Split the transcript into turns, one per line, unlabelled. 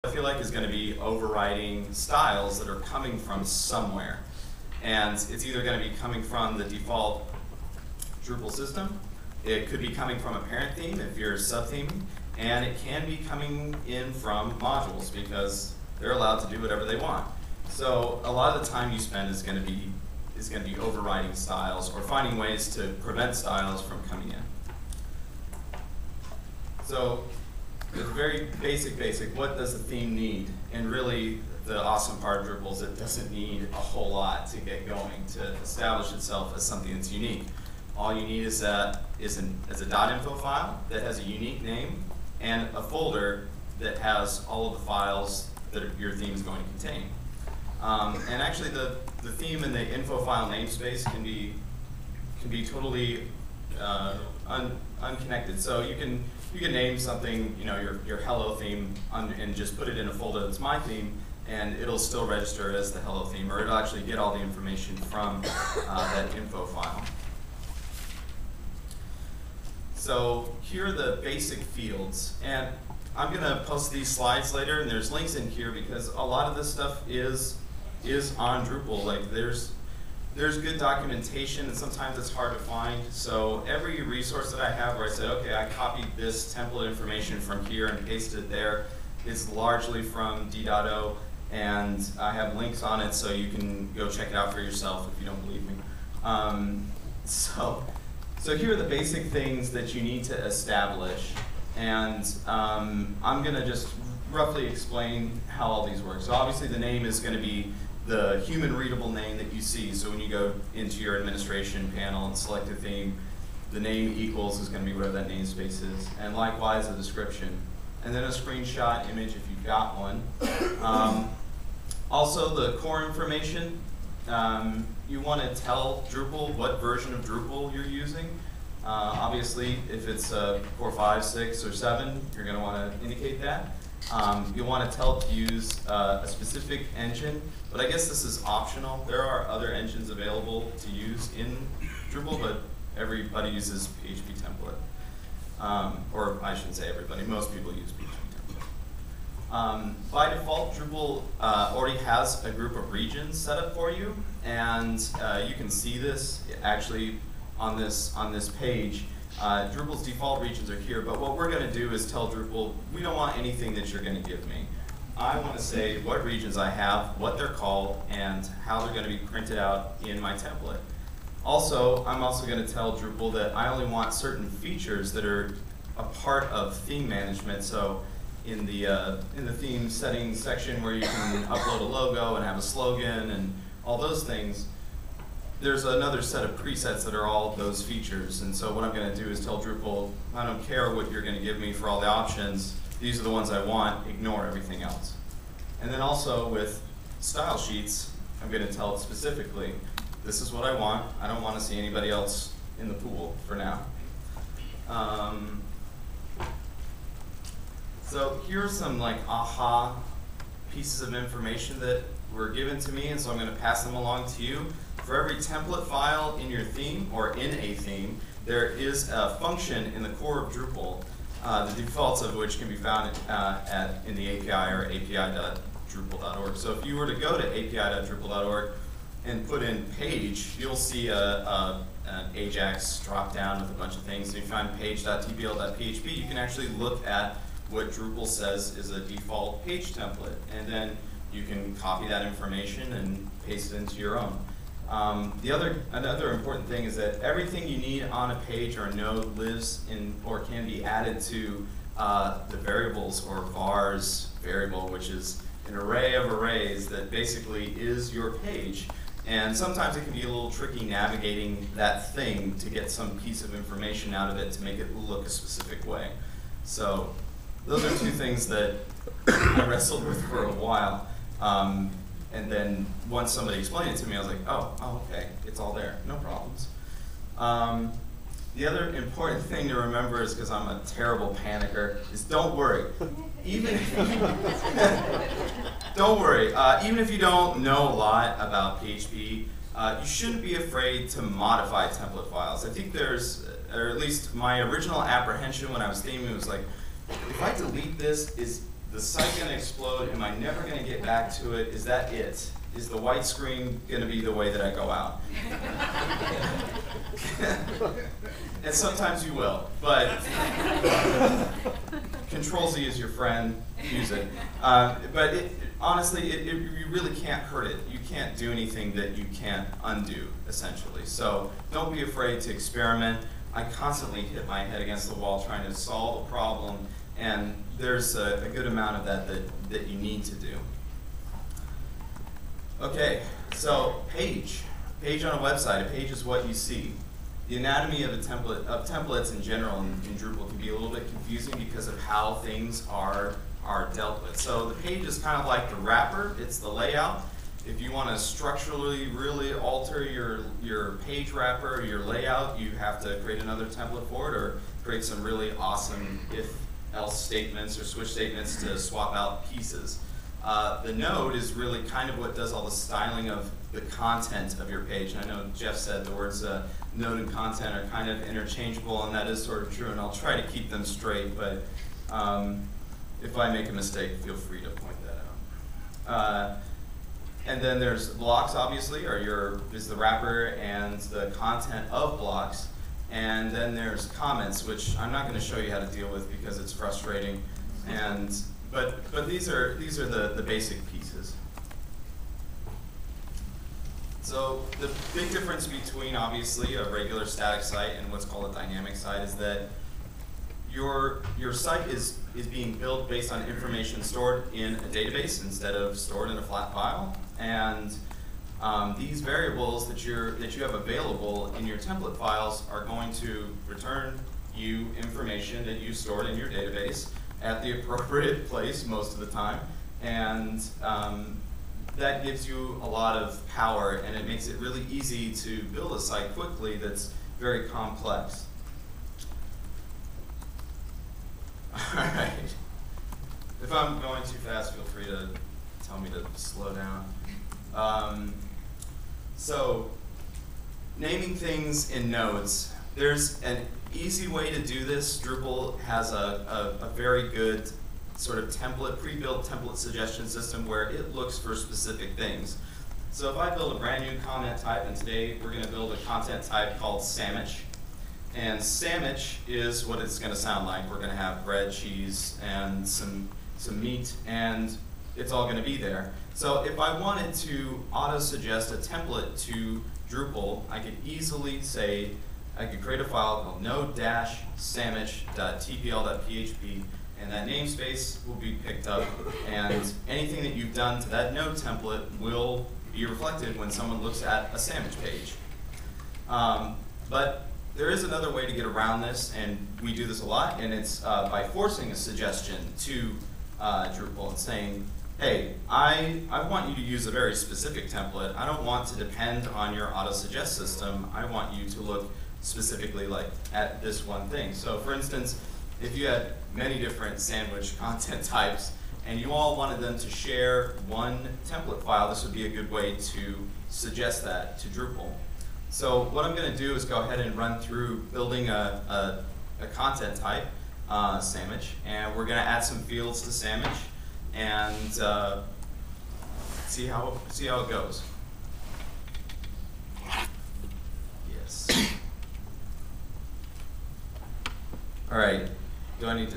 I feel like is going to be overriding styles that are coming from somewhere. And it's either going to be coming from the default Drupal system, it could be coming from a parent theme if you're sub-theming, and it can be coming in from modules because they're allowed to do whatever they want. So a lot of the time you spend is going to be overriding styles or finding ways to prevent styles from coming in. So it's very basic, what does the theme need? And really the awesome part of Drupal is it doesn't need a whole lot to get going, to establish itself as something that's unique. All you need is a .info file that has a unique name and a folder that has all of the files that your theme is going to contain. And actually the theme and the info file namespace can be totally unconnected. So you can name something, your hello theme and just put it in a folder that's my theme, and it'll still register as the hello theme, or it'll actually get all the information from that info file. So here are the basic fields, and I'm going to post these slides later, and there's links in here because a lot of this stuff is on Drupal. Like there's good documentation, and sometimes it's hard to find. So every resource that I have where I said, okay, I copied this template information from here and pasted it there, is largely from D.O, and I have links on it so you can go check it out for yourself if you don't believe me. So here are the basic things that you need to establish, and I'm going to just roughly explain how all these work. So obviously the name is going to be the human readable name that you see. So when you go into your administration panel and select a theme, the name equals is going to be whatever that namespace is, and likewise a description. And then a screenshot image if you've got one. Also the core information, you want to tell Drupal what version of Drupal you're using. Obviously if it's core 5, 6, or 7, you're going to want to indicate that. You'll want to tell it to use a specific engine, but I guess this is optional. There are other engines available to use in Drupal, but everybody uses PHP template. Or I shouldn't say everybody, most people use PHP template. By default, Drupal already has a group of regions set up for you, and you can see this actually on this page. Drupal's default regions are here, but what we're going to do is tell Drupal, we don't want anything that you're going to give me. I want to say what regions I have, what they're called, and how they're going to be printed out in my template. Also, I'm also going to tell Drupal that I only want certain features that are a part of theme management. So in the theme settings section where you can upload a logo and have a slogan and all those things, there's another set of presets that are all those features. And so what I'm going to do is tell Drupal, I don't care what you're going to give me for all the options. These are the ones I want. Ignore everything else. And then also with style sheets, I'm going to tell it specifically, this is what I want. I don't want to see anybody else in the pool for now. So here are some like aha pieces of information that were given to me, and so I'm going to pass them along to you. For every template file in your theme, or in a theme, there is a function in the core of Drupal, the defaults of which can be found in the API or api.drupal.org. So if you were to go to api.drupal.org and put in page, you'll see an Ajax drop down with a bunch of things. If you find page.tpl.php, you can actually look at what Drupal says is a default page template, and then you can copy that information and paste it into your own. Another important thing is that everything you need on a page or a node lives in or can be added to the variables or vars variable, which is an array of arrays that basically is your page. And sometimes it can be a little tricky navigating that thing to get some piece of information out of it to make it look a specific way. So those are two things that I wrestled with for a while. And then once somebody explained it to me, I was like, oh, okay, it's all there, no problems. The other important thing to remember is, because I'm a terrible panicker, is don't worry. Even if you don't know a lot about PHP, you shouldn't be afraid to modify template files. I think there's, or at least my original apprehension when I was theming was like, if I delete this, is the site going to explode? Am I never going to get back to it? Is that it? Is the white screen going to be the way that I go out? And sometimes you will, but Control-Z is your friend, use it. But honestly, you really can't hurt it. You can't do anything that you can't undo, essentially. So don't be afraid to experiment. I constantly hit my head against the wall trying to solve a problem, and there's a good amount of that you need to do. Okay, so page on a website. A page is what you see. The anatomy of templates in general in Drupal can be a little bit confusing because of how things are dealt with. So the page is kind of like the wrapper. It's the layout. If you want to structurally really alter your page wrapper or your layout, you have to create another template for it or create some really awesome if-else statements or switch statements to swap out pieces. The node is really kind of what does all the styling of the content of your page. I know Jeff said the words node and content are kind of interchangeable, and that is sort of true, and I'll try to keep them straight, but if I make a mistake, feel free to point that out. And then there's blocks, obviously, is the wrapper and the content of blocks. And then there's comments, which I'm not going to show you how to deal with because it's frustrating. But these are the basic pieces. So the big difference between, obviously, a regular static site and what's called a dynamic site is that your site is being built based on information stored in a database instead of stored in a flat file. And these variables that you have available in your template files are going to return you information that you stored in your database at the appropriate place most of the time. And that gives you a lot of power, and it makes it really easy to build a site quickly that's very complex. All right. If I'm going too fast, feel free to tell me to slow down. So, naming things in nodes. There's an easy way to do this. Drupal has a very good sort of pre-built template suggestion system where it looks for specific things. So if I build a brand new comment type, and today we're going to build a content type called sandwich. And sandwich is what it's going to sound like. We're going to have bread, cheese, and some meat, and it's all going to be there. So if I wanted to auto-suggest a template to Drupal, I could easily say, I could create a file called node-sandwich.tpl.php, and that namespace will be picked up, and anything that you've done to that node template will be reflected when someone looks at a sandwich page. But there is another way to get around this, and we do this a lot, and it's by forcing a suggestion to Drupal and saying, hey, I want you to use a very specific template. I don't want to depend on your auto-suggest system. I want you to look specifically like at this one thing. So for instance, if you had many different sandwich content types and you all wanted them to share one template file, this would be a good way to suggest that to Drupal. So what I'm going to do is go ahead and run through building a content type, sandwich, and we're going to add some fields to sandwich and see how it goes. Yes. All right. Do I need to?